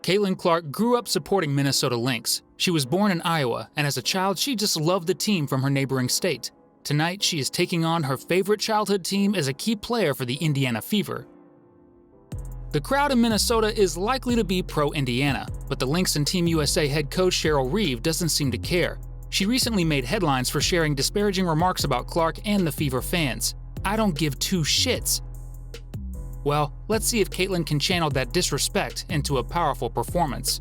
Caitlin Clark grew up supporting Minnesota Lynx. She was born in Iowa, and as a child, she just loved the team from her neighboring state. Tonight, she is taking on her favorite childhood team as a key player for the Indiana Fever. The crowd in Minnesota is likely to be pro-Indiana, but the Lynx and Team USA head coach Cheryl Reeve doesn't seem to care. She recently made headlines for sharing disparaging remarks about Clark and the Fever fans. "I don't give two shits." Well, let's see if Caitlin can channel that disrespect into a powerful performance.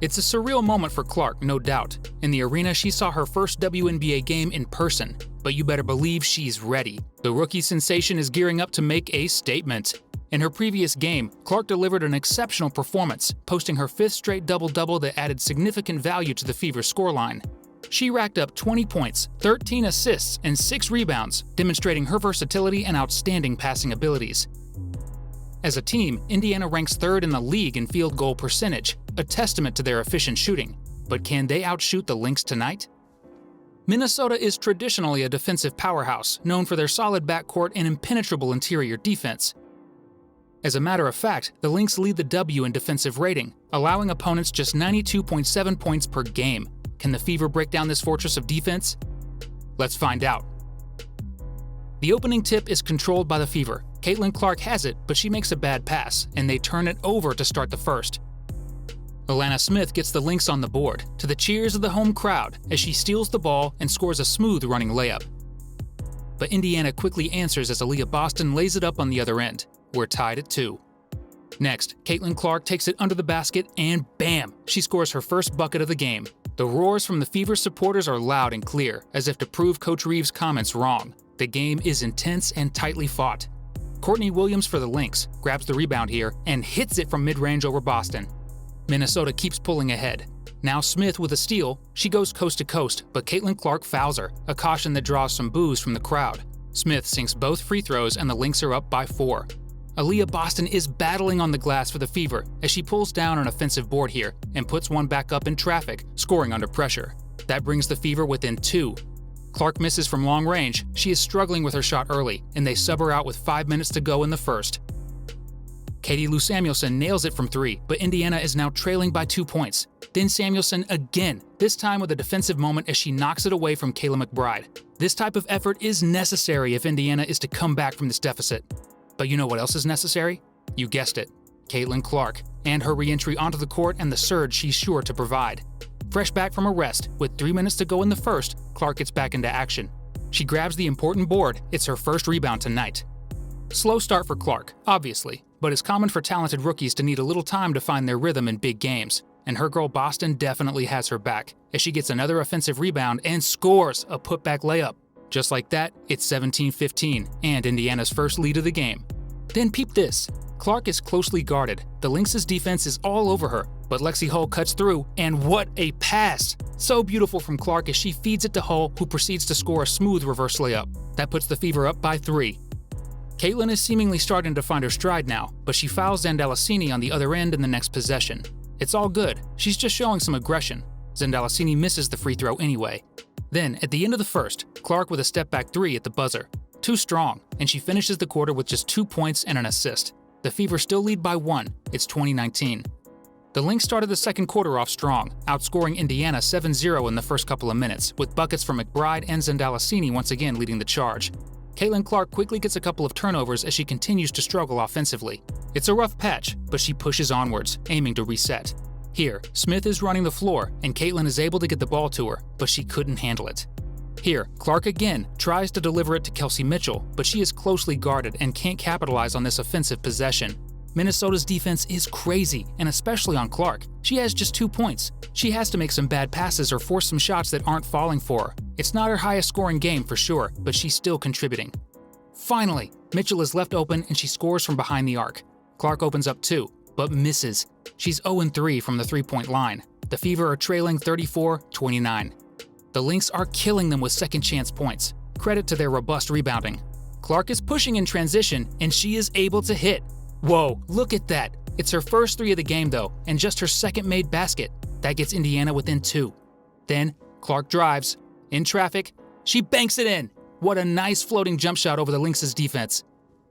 It's a surreal moment for Clark, no doubt. In the arena, she saw her first WNBA game in person, but you better believe she's ready. The rookie sensation is gearing up to make a statement. In her previous game, Clark delivered an exceptional performance, posting her fifth straight double-double that added significant value to the Fever's scoreline. She racked up 20 points, 13 assists, and 6 rebounds, demonstrating her versatility and outstanding passing abilities. As a team, Indiana ranks third in the league in field goal percentage, a testament to their efficient shooting. But can they outshoot the Lynx tonight? Minnesota is traditionally a defensive powerhouse, known for their solid backcourt and impenetrable interior defense. As a matter of fact, the Lynx lead the W in defensive rating, allowing opponents just 92.7 points per game. Can the Fever break down this fortress of defense? Let's find out. The opening tip is controlled by the Fever. Caitlin Clark has it, but she makes a bad pass, and they turn it over to start the first. Alana Smith gets the Lynx on the board, to the cheers of the home crowd, as she steals the ball and scores a smooth running layup. But Indiana quickly answers as Aaliyah Boston lays it up on the other end. We're tied at 2. Next, Caitlin Clark takes it under the basket, and bam! She scores her first bucket of the game. The roars from the Fever supporters are loud and clear, as if to prove Coach Reeve's comments wrong. The game is intense and tightly fought. Courtney Williams for the Lynx grabs the rebound here and hits it from mid-range over Boston. Minnesota keeps pulling ahead. Now Smith with a steal. She goes coast to coast, but Caitlin Clark fouls her, a caution that draws some boos from the crowd. Smith sinks both free throws and the Lynx are up by 4. Aaliyah Boston is battling on the glass for the Fever as she pulls down an offensive board here and puts one back up in traffic, scoring under pressure. That brings the Fever within 2. Clark misses from long range. She is struggling with her shot early, and they sub her out with 5 minutes to go in the first. Katie Lou Samuelson nails it from 3, but Indiana is now trailing by 2 points. Then Samuelson again, this time with a defensive moment as she knocks it away from Kayla McBride. This type of effort is necessary if Indiana is to come back from this deficit. But you know what else is necessary? You guessed it, Caitlin Clark, and her re-entry onto the court and the surge she's sure to provide. Fresh back from a rest, with 3 minutes to go in the first, Clark gets back into action. She grabs the important board. It's her first rebound tonight. Slow start for Clark, obviously, but it's common for talented rookies to need a little time to find their rhythm in big games. And her girl Boston definitely has her back, as she gets another offensive rebound and scores a putback layup. Just like that, it's 17-15, and Indiana's first lead of the game. Then peep this. Clark is closely guarded. The Lynx's defense is all over her, but Lexi Hull cuts through, and what a pass! So beautiful from Clark as she feeds it to Hull, who proceeds to score a smooth reverse layup. That puts the Fever up by 3. Caitlin is seemingly starting to find her stride now, but she fouls Zandalicini on the other end in the next possession. It's all good. She's just showing some aggression. Zandalicini misses the free throw anyway. Then, at the end of the first, Clark with a step-back 3 at the buzzer. Too strong, and she finishes the quarter with just 2 points and an assist. The Fever still lead by 1. It's 2019. The Lynx started the second quarter off strong, outscoring Indiana 7-0 in the first couple of minutes, with buckets from McBride and Zandalicini once again leading the charge. Caitlin Clark quickly gets a couple of turnovers as she continues to struggle offensively. It's a rough patch, but she pushes onwards, aiming to reset. Here, Smith is running the floor, and Caitlin is able to get the ball to her, but she couldn't handle it. Here, Clark again tries to deliver it to Kelsey Mitchell, but she is closely guarded and can't capitalize on this offensive possession. Minnesota's defense is crazy, and especially on Clark. She has just 2 points. She has to make some bad passes or force some shots that aren't falling for her. It's not her highest scoring game for sure, but she's still contributing. Finally, Mitchell is left open and she scores from behind the arc. Clark opens up 2, but misses. She's 0-3 from the 3-point line. The Fever are trailing 34-29. The Lynx are killing them with second chance points. Credit to their robust rebounding. Clark is pushing in transition, and she is able to hit. Whoa, look at that. It's her first 3 of the game though, and just her second made basket. That gets Indiana within 2. Then, Clark drives. In traffic, she banks it in. What a nice floating jump shot over the Lynx's defense.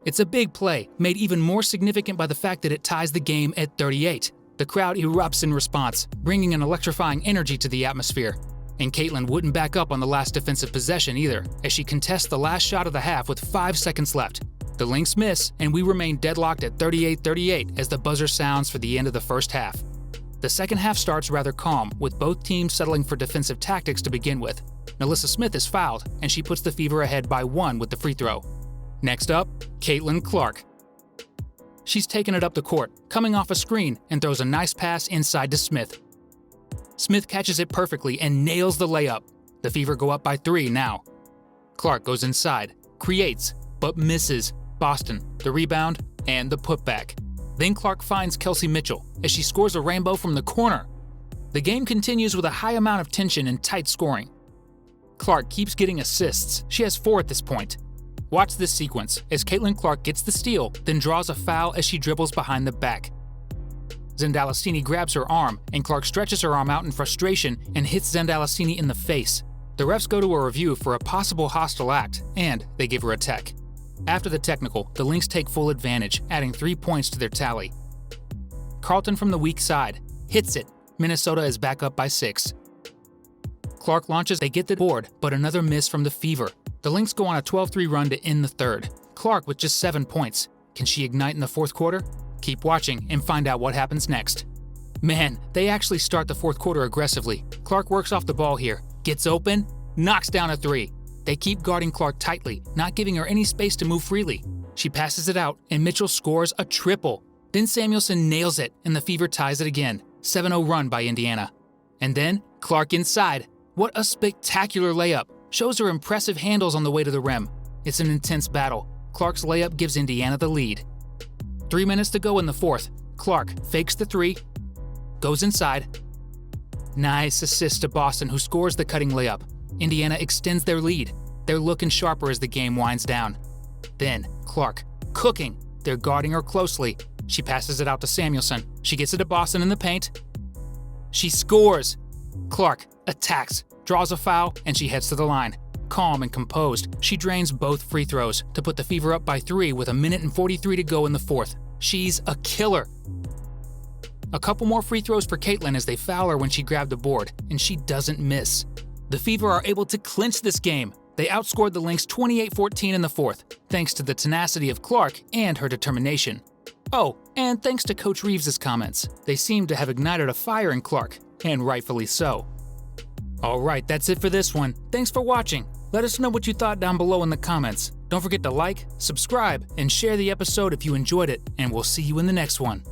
It's a big play, made even more significant by the fact that it ties the game at 38. The crowd erupts in response, bringing an electrifying energy to the atmosphere. And Caitlin wouldn't back up on the last defensive possession either, as she contests the last shot of the half with 5 seconds left. The Lynx miss, and we remain deadlocked at 38-38 as the buzzer sounds for the end of the first half. The second half starts rather calm, with both teams settling for defensive tactics to begin with. Nalissa Smith is fouled, and she puts the Fever ahead by 1 with the free throw. Next up, Caitlin Clark. She's taken it up the court, coming off a screen, and throws a nice pass inside to Smith. Smith catches it perfectly and nails the layup. The Fever go up by 3 now. Clark goes inside, creates, but misses. Boston, the rebound, and the putback. Then Clark finds Kelsey Mitchell as she scores a rainbow from the corner. The game continues with a high amount of tension and tight scoring. Clark keeps getting assists. She has 4 at this point. Watch this sequence as Caitlin Clark gets the steal, then draws a foul as she dribbles behind the back. Zendalastini grabs her arm, and Clark stretches her arm out in frustration and hits Zendalastini in the face. The refs go to a review for a possible hostile act, and they give her a tech. After the technical, the Lynx take full advantage, adding 3 points to their tally. Carlton from the weak side hits it. Minnesota is back up by 6. Clark launches, they get the board, but another miss from the Fever. The Lynx go on a 12-3 run to end the third. Clark with just 7 points. Can she ignite in the fourth quarter? Keep watching and find out what happens next. Man, they actually start the fourth quarter aggressively. Clark works off the ball here, gets open, knocks down a 3. They keep guarding Clark tightly, not giving her any space to move freely. She passes it out, and Mitchell scores a triple. Then Samuelson nails it, and the Fever ties it again. 7-0 run by Indiana. And then, Clark inside. What a spectacular layup. Shows her impressive handles on the way to the rim. It's an intense battle. Clark's layup gives Indiana the lead. 3 minutes to go in the fourth. Clark fakes the 3, goes inside. Nice assist to Boston, who scores the cutting layup. Indiana extends their lead. They're looking sharper as the game winds down. Then, Clark, cooking. They're guarding her closely. She passes it out to Samuelson. She gets it to Boston in the paint. She scores. Clark attacks, draws a foul, and she heads to the line. Calm and composed, she drains both free throws to put the Fever up by 3 with 1:43 to go in the fourth. She's a killer. A couple more free throws for Caitlin as they foul her when she grabbed the board, and she doesn't miss. The Fever are able to clinch this game. They outscored the Lynx 28-14 in the fourth, thanks to the tenacity of Clark and her determination. Oh, and thanks to Coach Reeves' comments. They seem to have ignited a fire in Clark, and rightfully so. Alright, that's it for this one. Thanks for watching. Let us know what you thought down below in the comments. Don't forget to like, subscribe, and share the episode if you enjoyed it, and we'll see you in the next one.